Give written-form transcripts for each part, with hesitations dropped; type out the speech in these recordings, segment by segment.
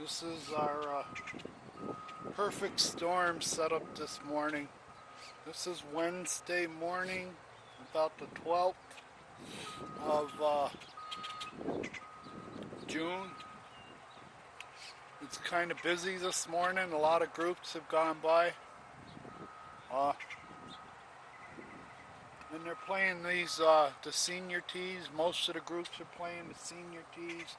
This is our perfect storm setup this morning. This is Wednesday morning, about the 12th of June. It's kind of busy this morning. A lot of groups have gone by. And they're playing these, the senior tees. Most of the groups are playing the senior tees.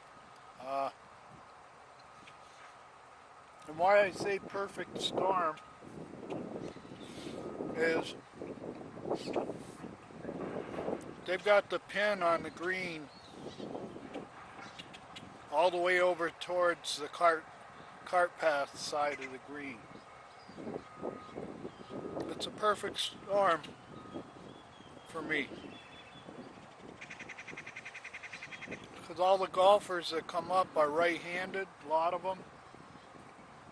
And why I say perfect storm is they've got the pin on the green all the way over towards the cart path side of the green. It's a perfect storm for me, because all the golfers that come up are right-handed, a lot of them,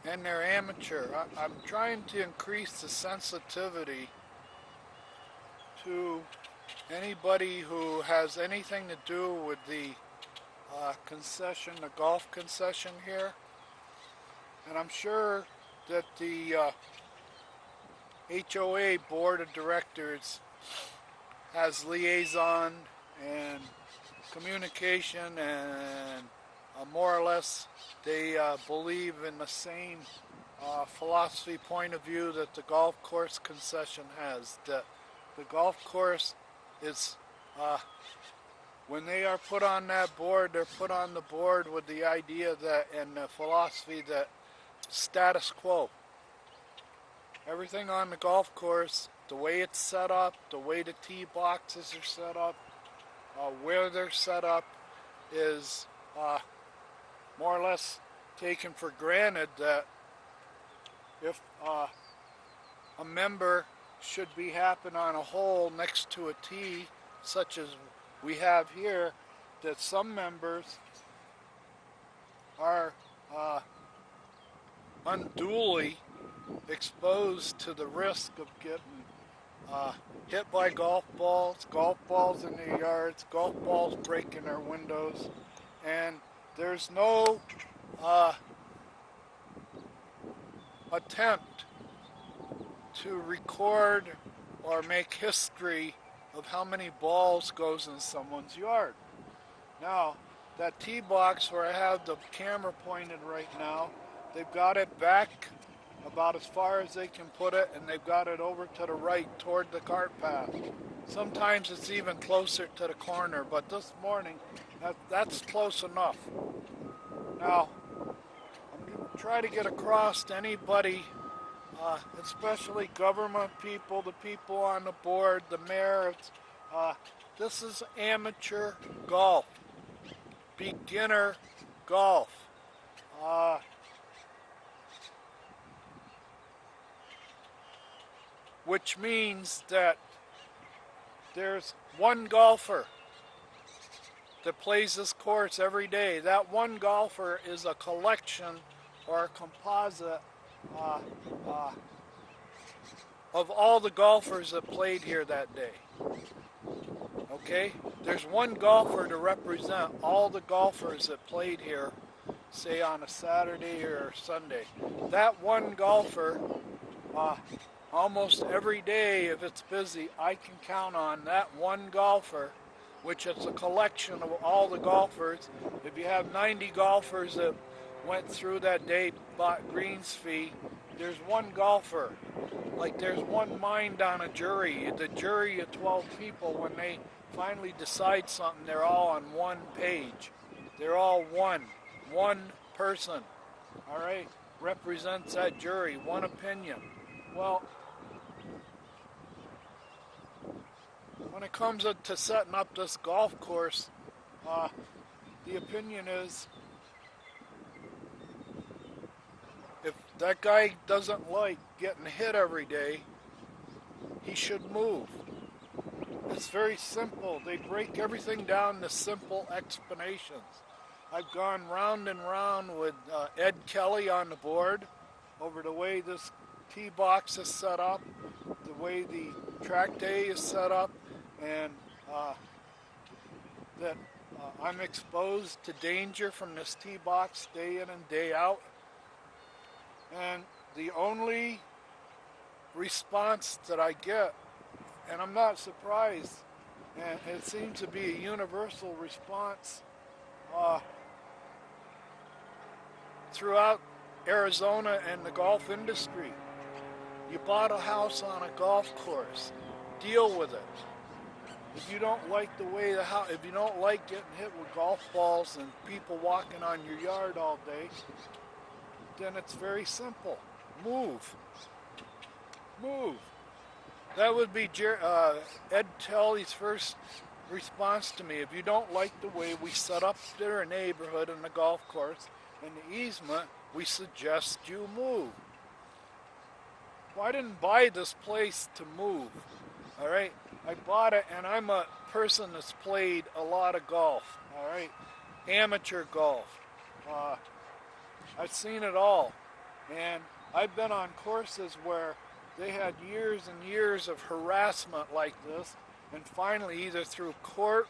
and they're amateur. I'm trying to increase the sensitivity to anybody who has anything to do with the concession, the golf concession here. And I'm sure that the HOA Board of Directors has liaison and communication, and more or less they believe in the same philosophy point of view that the golf course concession has. That the golf course is, when they are put on that board, they're put on the board with the idea that, and the philosophy that status quo. Everything on the golf course, the way it's set up, the way the tee boxes are set up, where they're set up, is more or less taken for granted that if a member should be happen on a hole next to a tee, such as we have here, that some members are unduly exposed to the risk of getting hit by golf balls in their yards, golf balls breaking their windows, and there's no attempt to record or make history of how many balls goes in someone's yard. Now, that tee box where I have the camera pointed right now, they've got it back about as far as they can put it, and they've got it over to the right toward the cart path. Sometimes it's even closer to the corner, but this morning that's close enough. Now, I'm going to try to get across to anybody, especially government people, the people on the board, the mayor. This is amateur golf, beginner golf. Which means that there's one golfer that plays this course every day. That one golfer is a collection or a composite of all the golfers that played here that day. Okay? There's one golfer to represent all the golfers that played here, say on a Saturday or Sunday. That one golfer, almost every day, if it's busy, I can count on that one golfer, which is a collection of all the golfers. If you have 90 golfers that went through that day, bought greens fee, there's one golfer. Like there's one mind on a jury. The jury of 12 people, when they finally decide something, they're all on one page. They're all one person, all right, represents that jury, one opinion. Well, when it comes to setting up this golf course, the opinion is, if that guy doesn't like getting hit every day, he should move. It's very simple. They break everything down to simple explanations. I've gone round and round with Ed Kelly on the board over the way this tee box is set up, the way the track day is set up, and that I'm exposed to danger from this tee box day in and day out. And the only response that I get, and I'm not surprised, and it seems to be a universal response throughout Arizona and the golf industry. You bought a house on a golf course. Deal with it. If you don't like the way the house, if you don't like getting hit with golf balls and people walking on your yard all day, then it's very simple. Move. Move. That would be Ed Telly's first response to me. If you don't like the way we set up their neighborhood and the golf course and the easement, we suggest you move. Well, I didn't buy this place to move. All right? I bought it, and I'm a person that's played a lot of golf. All right? Amateur golf. I've seen it all. And I've been on courses where they had years and years of harassment like this, and finally, either through court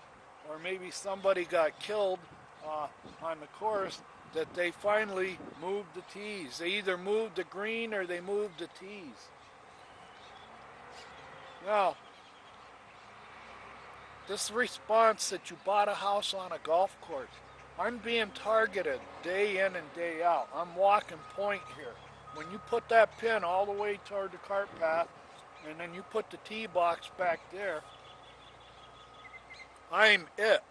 or maybe somebody got killed on the course, that they finally moved the tees. They either moved the green or they moved the tees. Now, this response that you bought a house on a golf course, I'm being targeted day in and day out. I'm walking point here. When you put that pin all the way toward the cart path, and then you put the tee box back there, I'm it.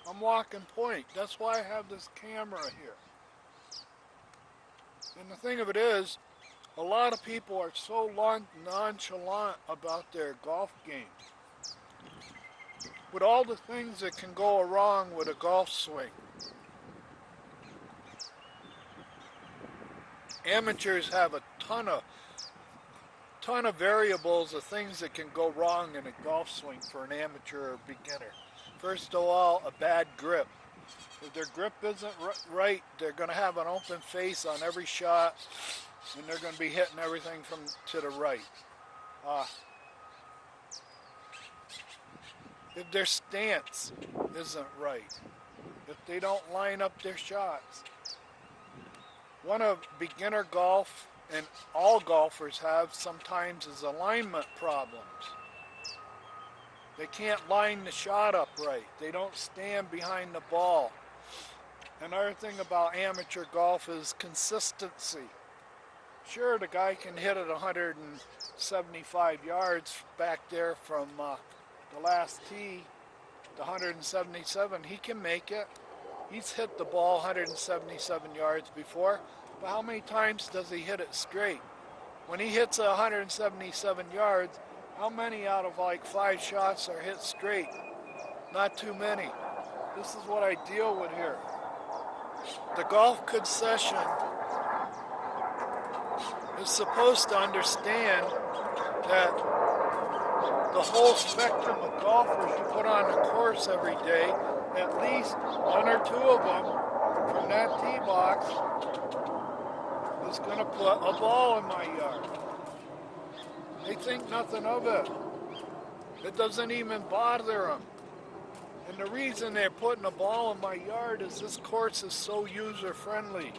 I'm walking point. That's why I have this camera here. And the thing of it is, a lot of people are so nonchalant about their golf game. With all the things that can go wrong with a golf swing. Amateurs have a ton of variables of things that can go wrong in a golf swing for an amateur or beginner. First of all, a bad grip. If their grip isn't right, they're going to have an open face on every shot, and they're going to be hitting everything from to the right. If their stance isn't right, if they don't line up their shots. One of beginner golf, and all golfers have sometimes, is alignment problems. They can't line the shot up right. They don't stand behind the ball. Another thing about amateur golf is consistency. Sure, the guy can hit it 175 yards back there from the last tee, the 177. He can make it. He's hit the ball 177 yards before, but how many times does he hit it straight? When he hits 177 yards, how many out of like 5 shots are hit straight? Not too many. This is what I deal with here. The golf concession is supposed to understand that the whole spectrum of golfers you put on the course every day, at least 1 or 2 of them from that tee box is going to put a ball in my yard. They think nothing of it. It doesn't even bother them. And the reason they're putting a ball in my yard is this course is so user-friendly.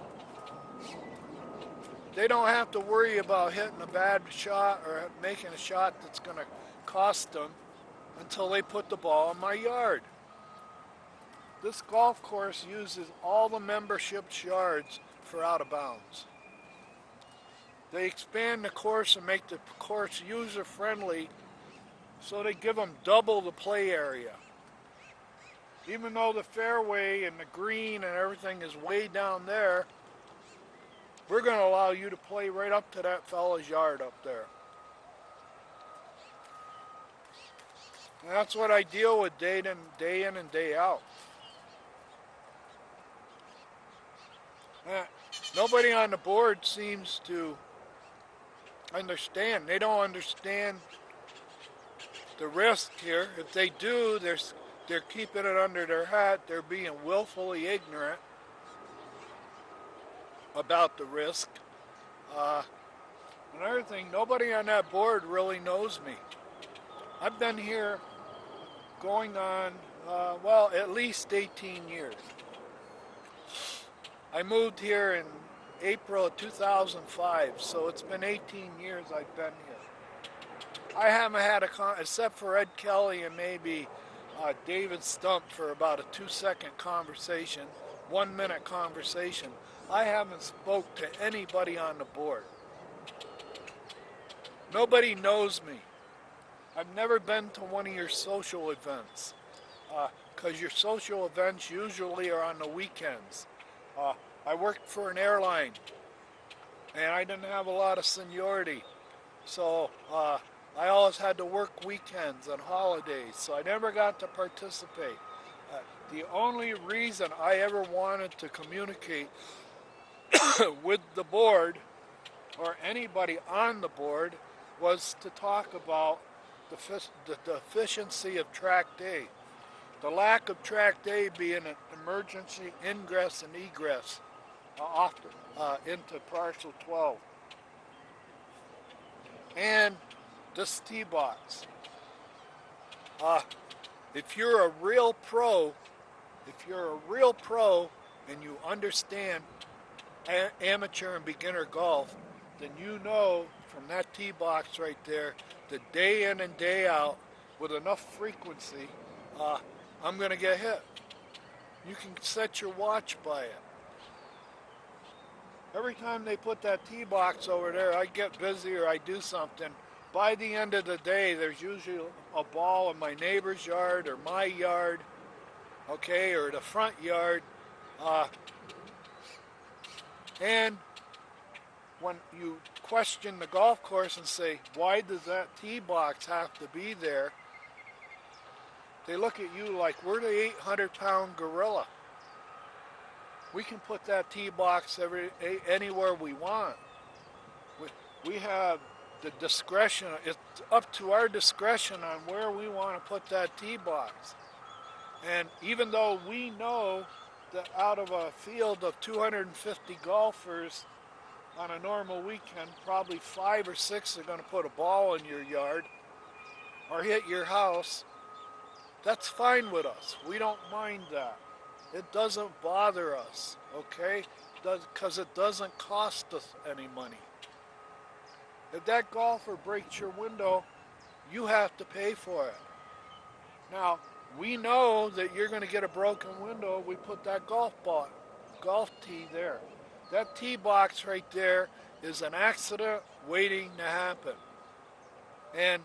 They don't have to worry about hitting a bad shot or making a shot that's going to cost them until they put the ball in my yard. This golf course uses all the membership yards for out of bounds. They expand the course and make the course user-friendly, so they give them double the play area. Even though the fairway and the green and everything is way down there, we're going to allow you to play right up to that fella's yard up there. And that's what I deal with day in and day out. Nobody on the board seems to understand. They don't understand the risk here. If they do, they're keeping it under their hat. They're being willfully ignorant about the risk. Another thing, nobody on that board really knows me. I've been here going on Well, at least 18 years. I moved here in April of 2005, so it's been 18 years I've been here. I haven't had except for Ed Kelly and maybe David Stump for about a 2-second conversation, 1-minute conversation. I haven't spoke to anybody on the board. Nobody knows me. I've never been to one of your social events, because your social events usually are on the weekends. I worked for an airline, and I didn't have a lot of seniority, so I always had to work weekends and holidays, so I never got to participate. The only reason I ever wanted to communicate with the board or anybody on the board was to talk about the deficiency of Tract A. The lack of Tract A being an emergency ingress and egress into Parcel 12. And this T-box. If you're a real pro, and you understand amateur and beginner golf, then you know from that tee box right there that day in and day out, with enough frequency, I'm going to get hit. You can set your watch by it. Every time they put that tee box over there, I get busy or I do something. By the end of the day, there's usually a ball in my neighbor's yard or my yard, okay, or the front yard. And when you question the golf course and say, why does that tee box have to be there? They look at you like we're the 800-pound gorilla. We can put that tee box anywhere we want. We have the discretion. It's up to our discretion on where we want to put that tee box. And even though we know that out of a field of 250 golfers on a normal weekend, probably 5 or 6 are going to put a ball in your yard or hit your house, that's fine with us. We don't mind that. It doesn't bother us, okay? Because it doesn't cost us any money. If that golfer breaks your window, you have to pay for it. Now, we know that you're going to get a broken window. We put that golf tee there. That tee box right there is an accident waiting to happen. And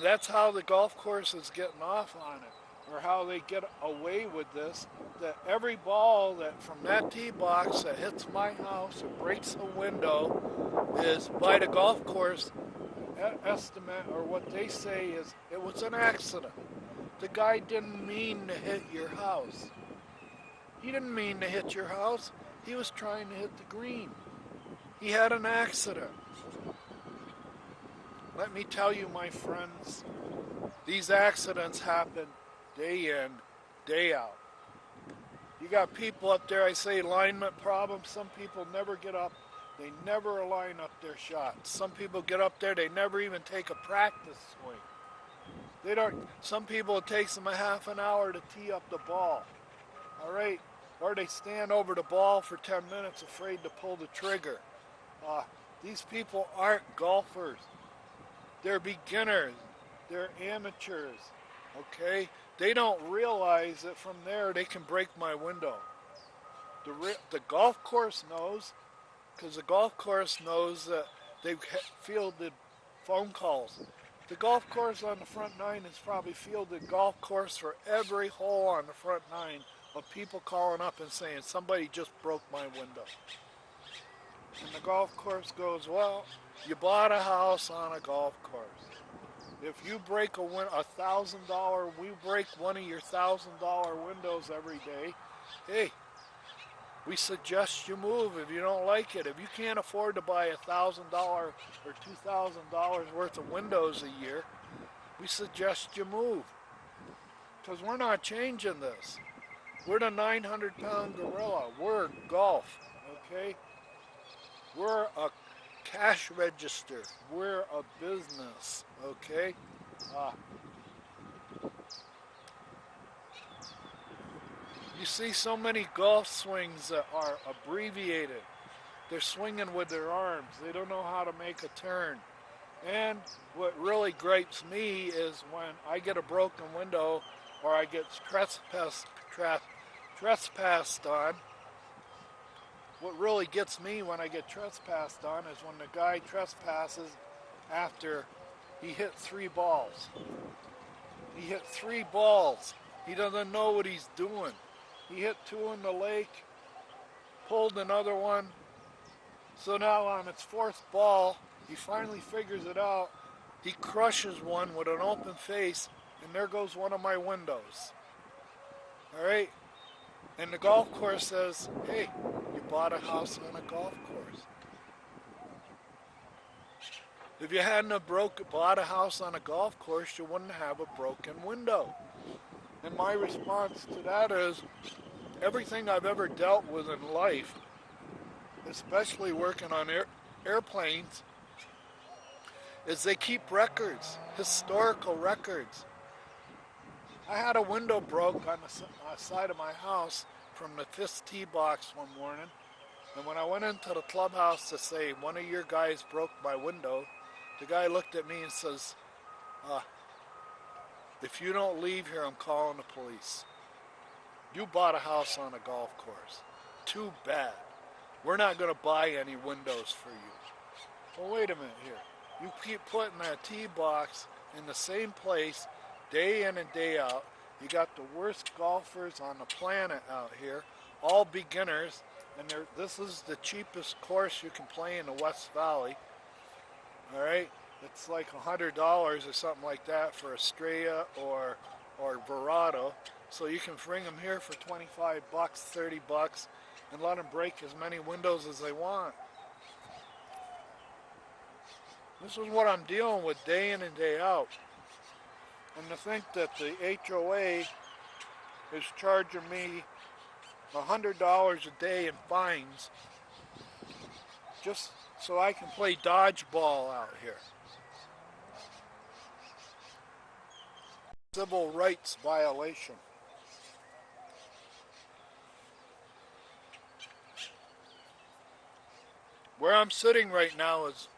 that's how the golf course is getting off on it, or how they get away with this, that every ball that from that tee box that hits my house or breaks a window is, by the golf course estimate, or what they say is, it was an accident. The guy didn't mean to hit your house. He didn't mean to hit your house. He was trying to hit the green. He had an accident. Let me tell you, my friends, these accidents happen day in, day out. You got people up there, I say alignment problems. Some people never get up. They never align up their shots. Some people get up there, they never even take a practice swing. They don't. Some people, it takes them a half an hour to tee up the ball. All right? Or they stand over the ball for 10 minutes afraid to pull the trigger. These people aren't golfers. They're beginners. They're amateurs. Okay? They don't realize that from there they can break my window. The golf course knows, because the golf course knows that they've fielded phone calls. The golf course on the front nine has probably fielded golf course for every hole on the front nine of people calling up and saying, somebody just broke my window. And the golf course goes, well, you bought a house on a golf course. If you break $1,000, we break one of your $1,000 windows every day, hey, we suggest you move if you don't like it. If you can't afford to buy $1,000 or $2,000 worth of windows a year, we suggest you move. Because we're not changing this. We're the 900-pound gorilla. We're golf, okay? We're a cash register. We're a business, okay? You see so many golf swings that are abbreviated. They're swinging with their arms. They don't know how to make a turn. And what really gripes me is when I get a broken window or I get trespassed on. What really gets me when I get trespassed on is when the guy trespasses after he hit 3 balls. He hit 3 balls. He doesn't know what he's doing. He hit 2 in the lake, pulled another one. So now on its 4th ball, he finally figures it out. He crushes one with an open face, and there goes one of my windows. All right? And the golf course says, hey, you bought a house on a golf course. If you hadn't have bought a house on a golf course, you wouldn't have a broken window. And my response to that is, everything I've ever dealt with in life, especially working on airplanes, is they keep records, historical records. I had a window broke on the side of my house from the 5th tee box one morning, and when I went into the clubhouse to say, one of your guys broke my window, the guy looked at me and says, if you don't leave here, I'm calling the police. You bought a house on a golf course. Too bad. We're not going to buy any windows for you. Well, wait a minute here. You keep putting that tee box in the same place day in and day out. You got the worst golfers on the planet out here, all beginners, and this is the cheapest course you can play in the West Valley. All right? It's like $100 or something like that for Estrella or Verado. So you can bring them here for $25, $30, and let them break as many windows as they want. This is what I'm dealing with day in and day out. And to think that the HOA is charging me $100 a day in fines just so I can play dodgeball out here. Civil rights violation. Where I'm sitting right now is,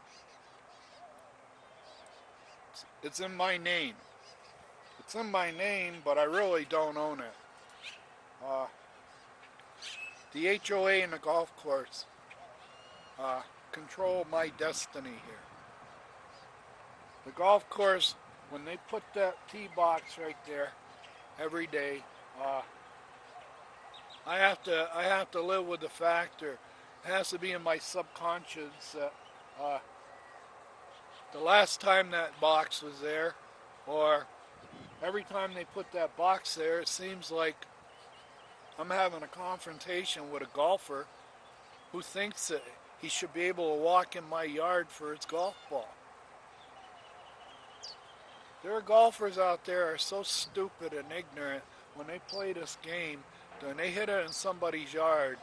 it's in my name. It's in my name, but I really don't own it. The HOA and the golf course control my destiny here. The golf course, when they put that tee box right there every day, I have to live with the fact, or it has to be in my subconscious that the last time that box was there, or every time they put that box there, it seems like I'm having a confrontation with a golfer who thinks that he should be able to walk in my yard for his golf ball. There are golfers out there who are so stupid and ignorant when they play this game, when they hit it in somebody's yard,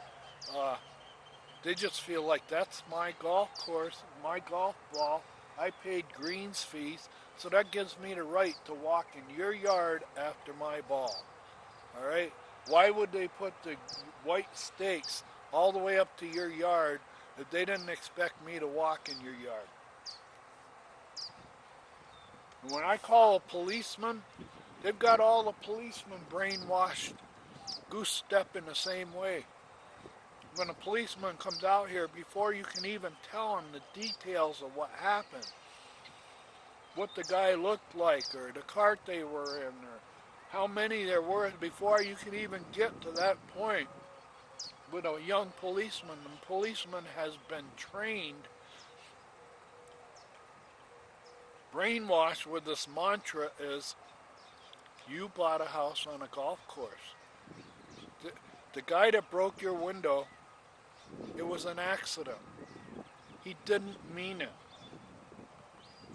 they just feel like that's my golf course, my golf ball. I paid greens fees, so that gives me the right to walk in your yard after my ball. All right? Why would they put the white stakes all the way up to your yard if they didn't expect me to walk in your yard? And when I call a policeman, they've got all the policemen brainwashed, goose-stepping the same way. When a policeman comes out here, before you can even tell him the details of what happened, what the guy looked like, or the cart they were in, or how many there were, before you can even get to that point with a young policeman, the policeman has been trained, brainwashed with this mantra is, you bought a house on a golf course. The guy that broke your window, it was an accident. He didn't mean it.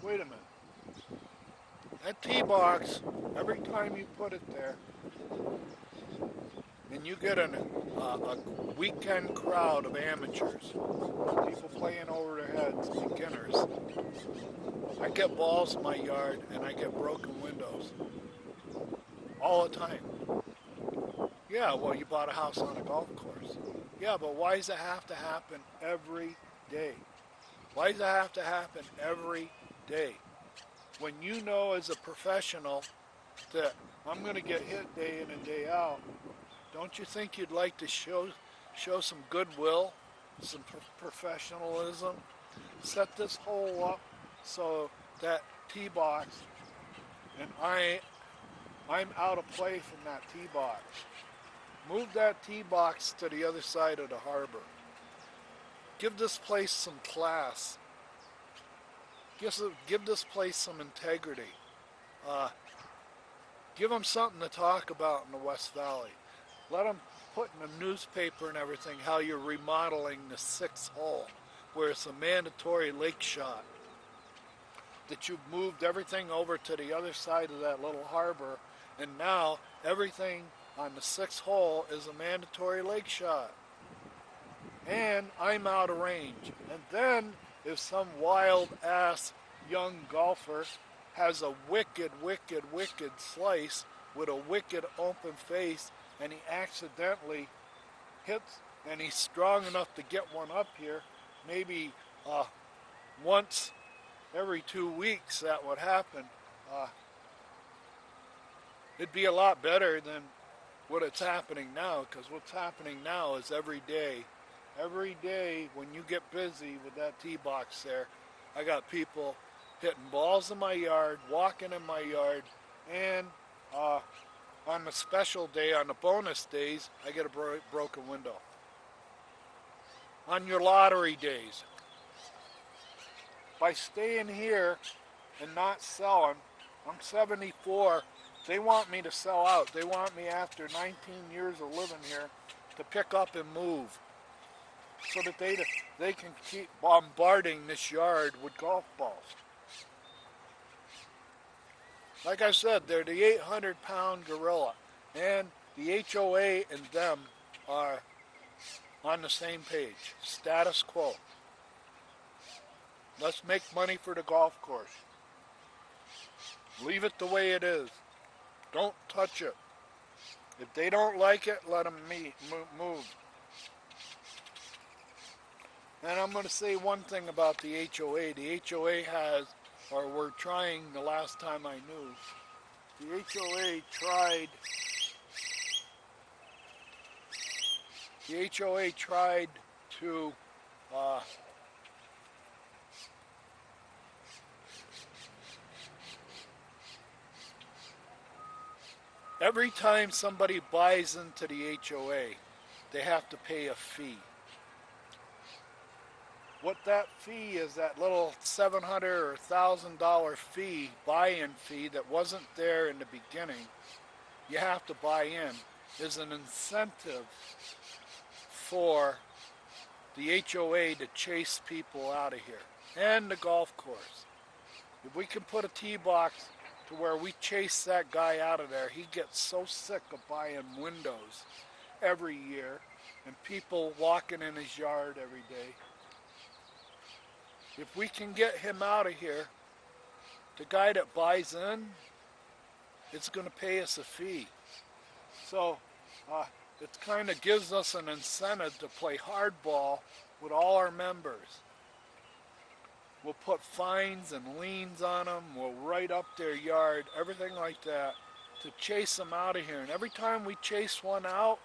Wait a minute. That tee box, every time you put it there, and you get a weekend crowd of amateurs, people playing over their heads, beginners, I get balls in my yard and I get broken windows all the time. Yeah, well, you bought a house on a golf course. Yeah, but why does it have to happen every day? Why does it have to happen every day? When you know as a professional that I'm going to get hit day in and day out, don't you think you'd like to show some goodwill, some professionalism? Set this hole up so that tee box, and I'm out of play from that tee box. Move that tee box to the other side of the harbor. Give this place some class. Give this place some integrity. Uh, Give them something to talk about in the West Valley. Let them put in the newspaper and everything how you're remodeling the sixth hole, where it's a mandatory lake shot. That you've moved everything over to the other side of that little harbor, and now everything on the sixth hole is a mandatory lake shot. And I'm out of range. And then if some wild ass young golfer has a wicked, wicked, wicked slice with a wicked open face, and he accidentally hits, and he's strong enough to get one up here, maybe once every 2 weeks that would happen. It'd be a lot better than what it's happening now, because what's happening now is every day when you get busy with that tee box there, I got people hitting balls in my yard, walking in my yard, and on the special day, on the bonus days, I get a broken window. On your lottery days, by staying here and not selling, I'm 74, they want me to sell out. They want me, after 19 years of living here, to pick up and move so that they can keep bombarding this yard with golf balls. Like I said, they're the 800-pound gorilla, and the HOA and them are on the same page. Status quo. Let's make money for the golf course. Leave it the way it is. Don't touch it. If they don't like it, let them move. And I'm going to say one thing about the HOA. The HOA has, or were trying the last time I knew, the HOA tried to every time somebody buys into the HOA, they have to pay a fee. What that fee is, that little $700 or $1,000 fee, buy-in fee that wasn't there in the beginning, you have to buy in, is an incentive for the HOA to chase people out of here, and the golf course. If we can put a tee box to where we chase that guy out of there, he gets so sick of buying windows every year and people walking in his yard every day. If we can get him out of here, the guy that buys in, it's going to pay us a fee. So it kind of gives us an incentive to play hardball with all our members. We'll put fines and liens on them. We'll write up their yard, everything like that, to chase them out of here. And every time we chase one out,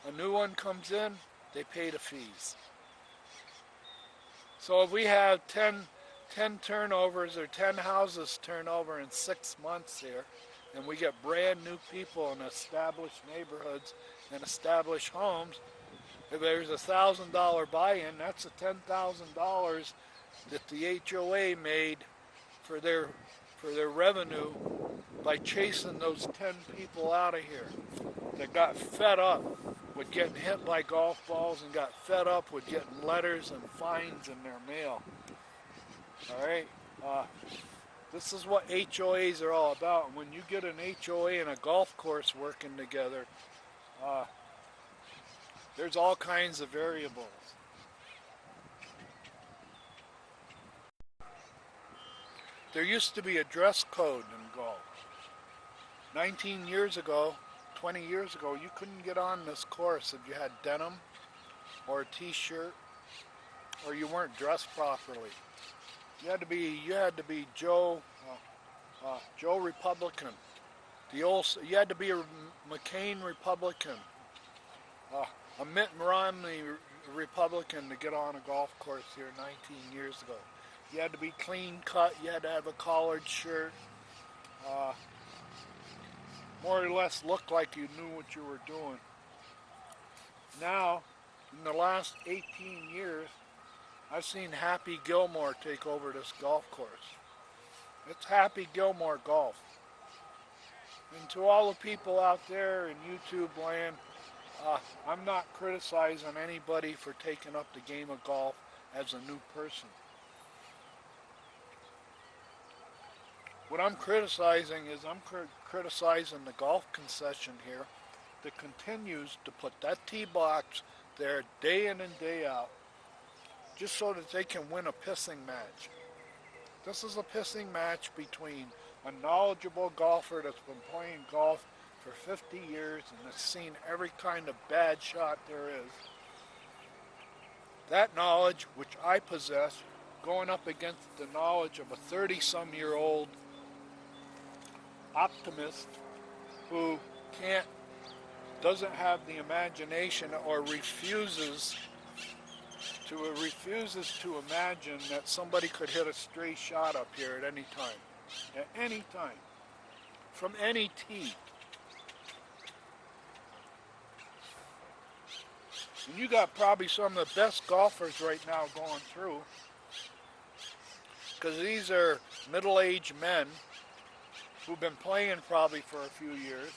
a new one comes in, they pay the fees. So if we have 10 turnovers or 10 houses turn over in 6 months here, and we get brand new people in established neighborhoods and established homes, if there's $1,000 buy-in, that's a $10,000 that the HOA made for their revenue by chasing those 10 people out of here that got fed up with getting hit by golf balls and got fed up with getting letters and fines in their mail. All right, this is what HOAs are all about. And when you get an HOA and a golf course working together, there's all kinds of variables. There used to be a dress code in golf. 19 years ago, 20 years ago, you couldn't get on this course if you had denim or a t-shirt or you weren't dressed properly. You had to be Joe Republican. You had to be a McCain Republican, a Mitt Romney Republican to get on a golf course here 19 years ago. You had to be clean cut. You had to have a collared shirt. More or less look like you knew what you were doing. Now, in the last 18 years, I've seen Happy Gilmore take over this golf course. It's Happy Gilmore golf. And to all the people out there in YouTube land, I'm not criticizing anybody for taking up the game of golf as a new person. What I'm criticizing is criticizing the golf concession here that continues to put that tee box there day in and day out just so that they can win a pissing match. This is a pissing match between a knowledgeable golfer that's been playing golf for 50 years and has seen every kind of bad shot there is. That knowledge, which I possess, going up against the knowledge of a 30-some-year-old optimist who doesn't have the imagination or refuses to imagine that somebody could hit a stray shot up here at any time, from any tee. And you got probably some of the best golfers right now going through, because these are middle-aged men who've been playing probably for a few years,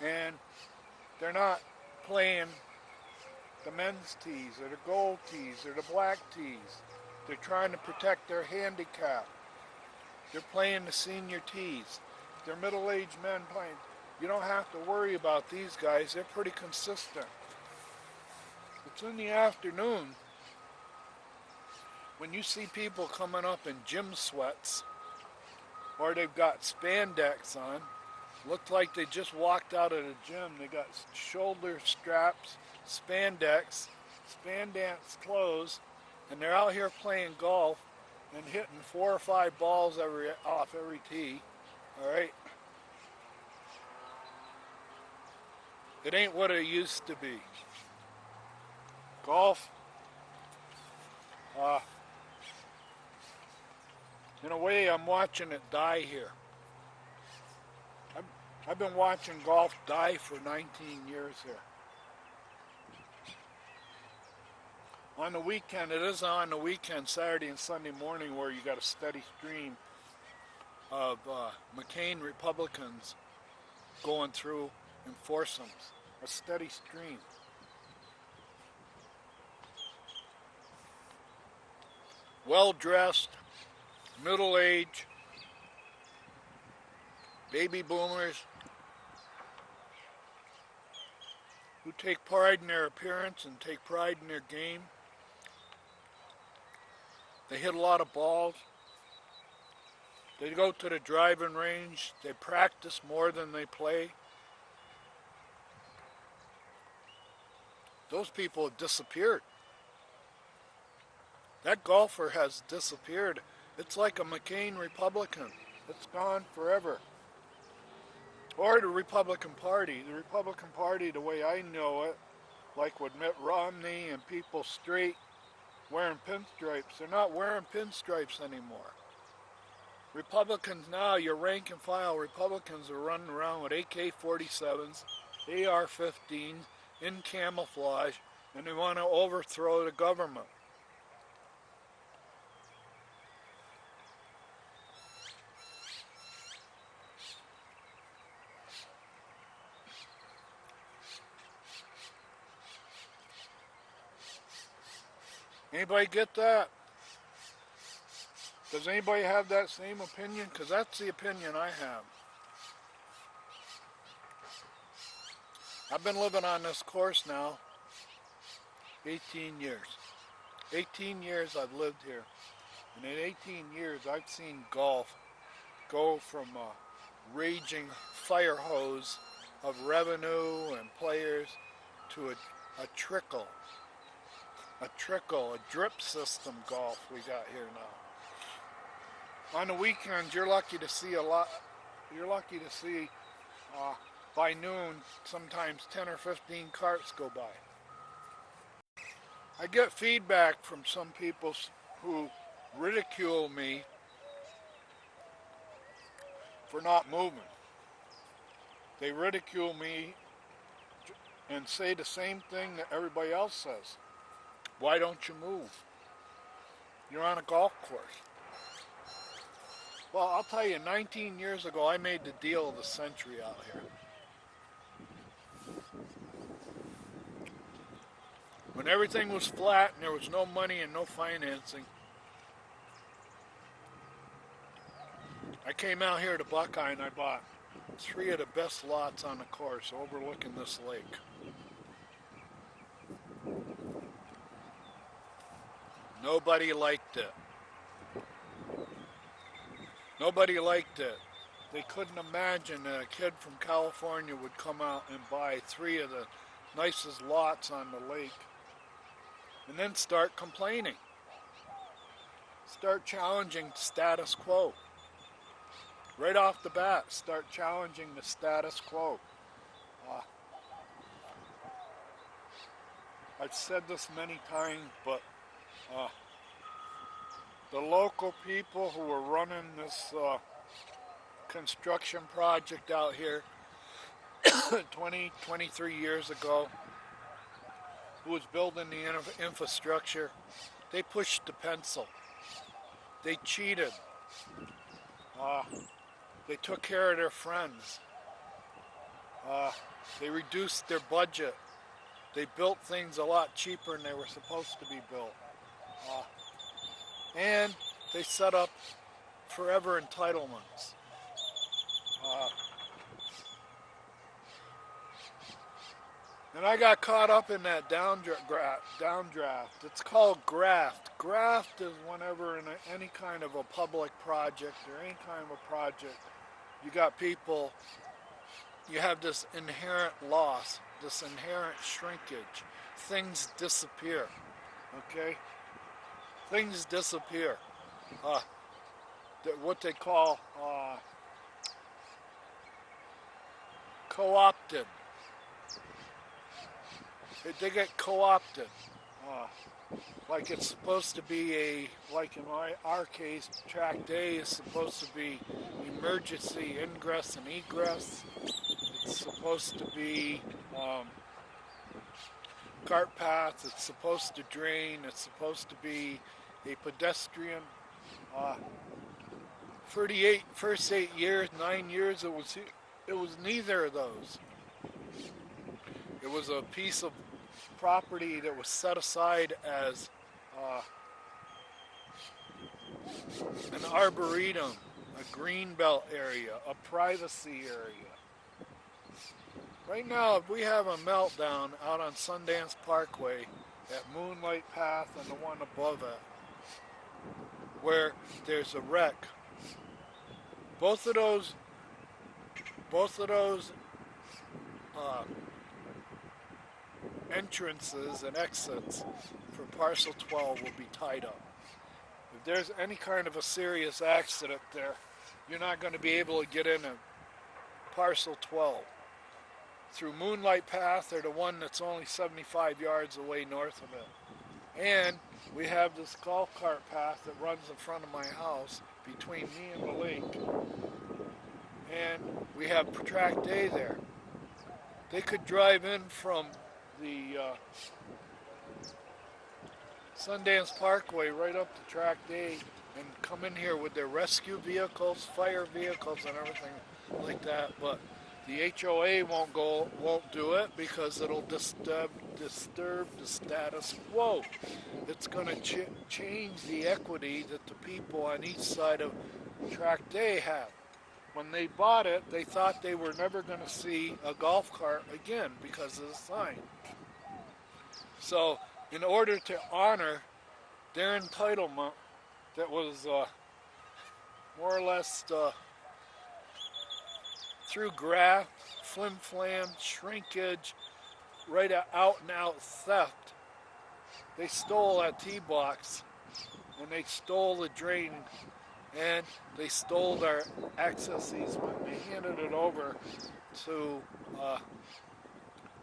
and they're not playing the men's tees or the gold tees or the black tees. They're trying to protect their handicap. They're playing the senior tees. They're middle-aged men playing. You don't have to worry about these guys. They're pretty consistent. It's in the afternoon when you see people coming up in gym sweats, or they've got spandex on. Looked like they just walked out of the gym. They got shoulder straps, spandex clothes, and they're out here playing golf and hitting 4 or 5 balls off every tee. All right? It ain't what it used to be. Golf, in a way, I'm watching it die here. I've been watching golf die for 19 years here. On the weekend, it is on the weekend, Saturday and Sunday morning, where you got a steady stream of McCain Republicans going through in foursomes. A steady stream. Well-dressed, middle-aged, baby boomers who take pride in their appearance and take pride in their game. They hit a lot of balls. They go to the driving range. They practice more than they play. Those people have disappeared. That golfer has disappeared. It's like a McCain Republican. It's gone forever. Or the Republican Party. The Republican Party, the way I know it, like with Mitt Romney and people straight wearing pinstripes. They're not wearing pinstripes anymore. Republicans now, your rank and file Republicans are running around with AK-47s, AR-15, in camouflage, and they want to overthrow the government. Anybody get that? Does anybody have that same opinion? Because that's the opinion I have. I've been living on this course now 18 years. 18 years I've lived here. And in 18 years I've seen golf go from a raging fire hose of revenue and players to a trickle, a drip system golf we got here now. On the weekends, you're lucky to see a lot. You're lucky to see by noon sometimes 10 or 15 carts go by. I get feedback from some people who ridicule me for not moving. They ridicule me and say the same thing that everybody else says. Why don't you move? You're on a golf course. Well, I'll tell you, 19 years ago, I made the deal of the century out here. When everything was flat and there was no money and no financing, I came out here to Buckeye and I bought 3 of the best lots on the course overlooking this lake. Nobody liked it. Nobody liked it. They couldn't imagine that a kid from California would come out and buy 3 of the nicest lots on the lake and then start complaining. Start challenging status quo. Right off the bat, start challenging the status quo. I've said this many times, but the local people who were running this construction project out here 23 years ago, who was building the infrastructure, they pushed the pencil. They cheated. They took care of their friends. They reduced their budget. They built things a lot cheaper than they were supposed to be built. And they set up forever entitlements. And I got caught up in that downdraft. It's called graft. Graft is whenever in any kind of a public project or any kind of a project, you got people, you have this inherent loss, this inherent shrinkage. Things disappear, okay? Things disappear. What they call co-opted. They get co-opted. Like it's supposed to be like in our case, tract A is supposed to be emergency ingress and egress. It's supposed to be cart path. It's supposed to drain. It's supposed to be a pedestrian. For the first 8 years, 9 years, it was neither of those. It was a piece of property that was set aside as an arboretum, a greenbelt area, a privacy area. Right now, we have a meltdown out on Sundance Parkway at Moonlight Path and the one above it, where there's a wreck. Both of those entrances and exits for parcel 12 will be tied up. If there's any kind of a serious accident there, you're not going to be able to get in a parcel 12 through Moonlight Path or the one that's only 75 yards away north of it. And we have this golf cart path that runs in front of my house between me and the lake. And we have tract A there. They could drive in from the Sundance Parkway right up to tract A and come in here with their rescue vehicles, fire vehicles, and everything like that. But the HOA won't do it because it'll disturb the status quo. It's going to change the equity that the people on each side of tract A have. When they bought it, they thought they were never going to see a golf cart again because of the sign. So, in order to honor their entitlement that was more or less through graft, flim-flam, shrinkage, right out and out theft. They stole that tee box, and they stole the drain, and they stole their access easement, and they handed it over to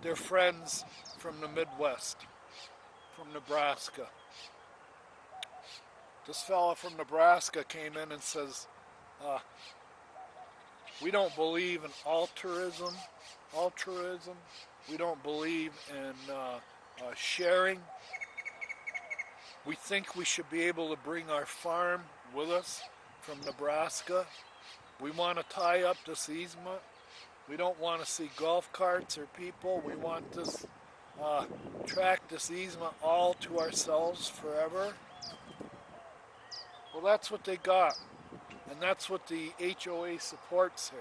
their friends from the Midwest, from Nebraska. This fella from Nebraska came in and says, we don't believe in altruism. We don't believe in sharing. We think we should be able to bring our farm with us from Nebraska. We want to tie up this easement. We don't want to see golf carts or people. We want this tract, this easement, all to ourselves forever. Well, that's what they got, and that's what the HOA supports here.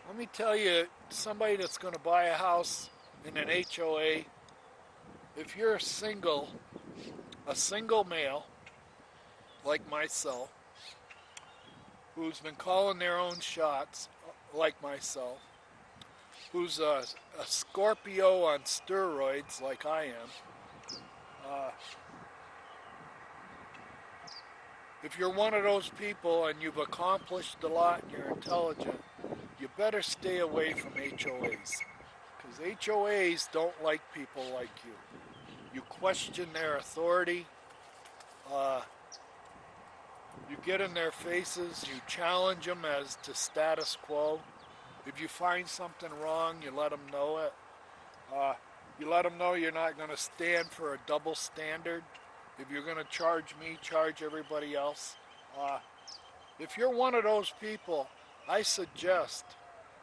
Let me tell you, somebody that's going to buy a house in an HOA, if you're a single male, like myself, who's been calling their own shots, like myself, who's a Scorpio on steroids, like I am, if you're one of those people and you've accomplished a lot and you're intelligent, you better stay away from HOAs. Because HOAs don't like people like you. You question their authority. You get in their faces. You challenge them as to status quo. If you find something wrong, you let them know it. You let them know you're not going to stand for a double standard. If you're going to charge me, charge everybody else. If you're one of those people, I suggest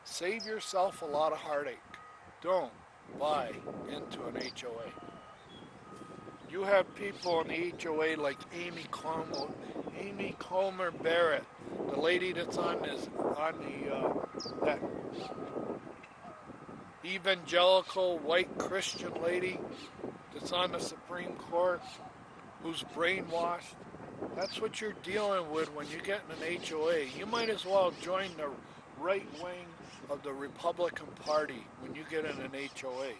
save yourself a lot of heartache. Don't buy into an HOA. You have people in the HOA like Amy Comer Barrett, the lady that's that evangelical white Christian lady that's on the Supreme Court, who's brainwashed. That's what you're dealing with when you get in an HOA. You might as well join the right wing of the Republican Party when you get in an HOA.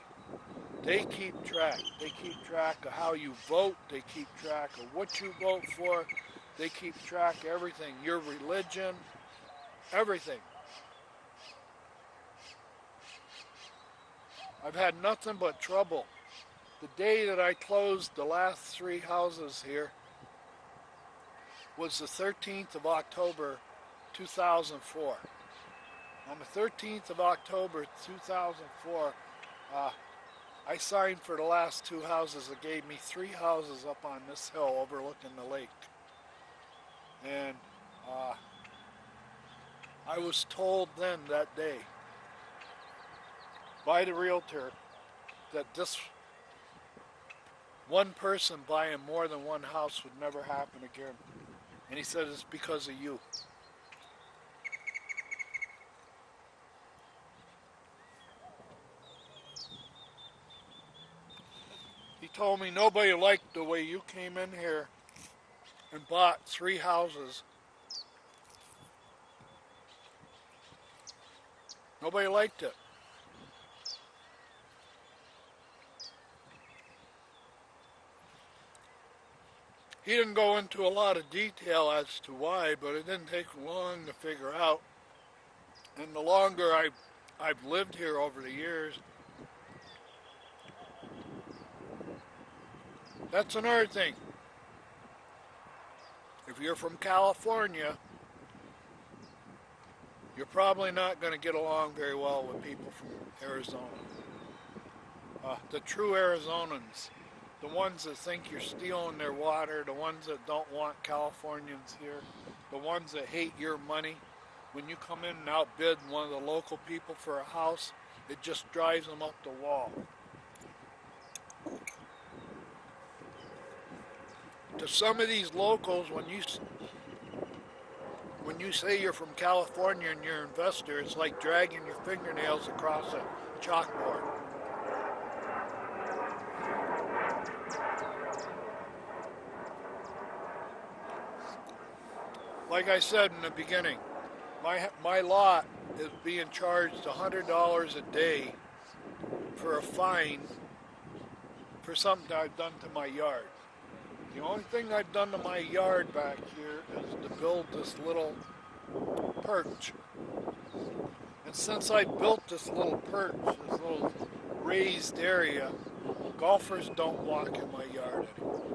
They keep track. They keep track of how you vote. They keep track of what you vote for. They keep track of everything. Your religion, everything. I've had nothing but trouble. The day that I closed the last 3 houses here was the 13th of October, 2004. On the 13th of October, 2004, I signed for the last 2 houses. It gave me 3 houses up on this hill overlooking the lake. And I was told then that day by the realtor that this one person buying more than one house would never happen again. And he said it's because of you. He told me nobody liked the way you came in here and bought 3 houses. Nobody liked it. He didn't go into a lot of detail as to why, but it didn't take long to figure out. And the longer I've lived here over the years, that's another thing. If you're from California, you're probably not going to get along very well with people from Arizona. The true Arizonans, the ones that think you're stealing their water, the ones that don't want Californians here, the ones that hate your money. When you come in and outbid one of the local people for a house, it just drives them up the wall. To some of these locals, when you say you're from California and you're an investor, it's like dragging your fingernails across a chalkboard. like I said in the beginning, my lot is being charged $100 a day for a fine for something that I've done to my yard. The only thing I've done to my yard back here is to build this little perch. And since I built this little perch, this little raised area, golfers don't walk in my yard anymore.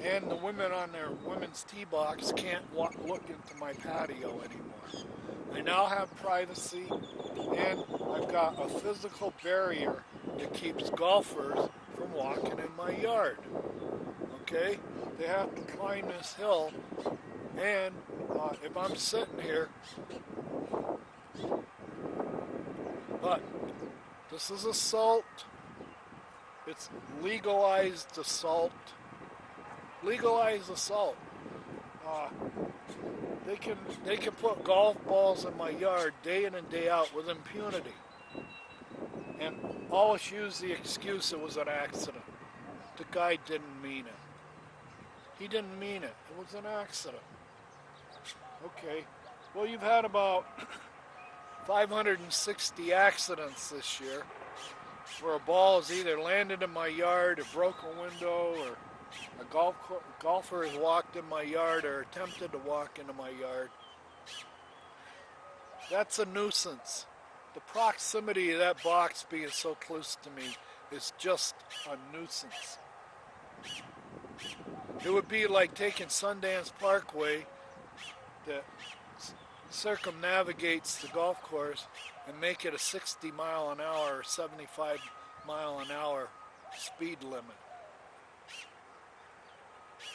And the women on their women's tee box can't look into my patio anymore. I now have privacy, and I've got a physical barrier that keeps golfers from walking in my yard. Okay? They have to climb this hill, and if I'm sitting here, but this is assault. It's legalized assault. Legalized assault. They can put golf balls in my yard day in and day out with impunity, and always use the excuse it was an accident. The guy didn't mean it. He didn't mean it. It was an accident. Okay. Well, you've had about 560 accidents this year where a ball has either landed in my yard or broke a window, or a golfer has walked in my yard or attempted to walk into my yard. That's a nuisance. The proximity of that box being so close to me is just a nuisance. It would be like taking Sundance Parkway that circumnavigates the golf course and make it a 60 mile an hour or 75 mile an hour speed limit.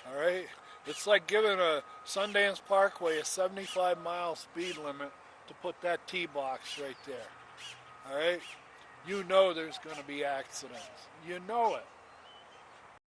Alright? It's like giving a Sundance Parkway a 75 mile speed limit to put that tee box right there. Alright? You know there's going to be accidents. You know it.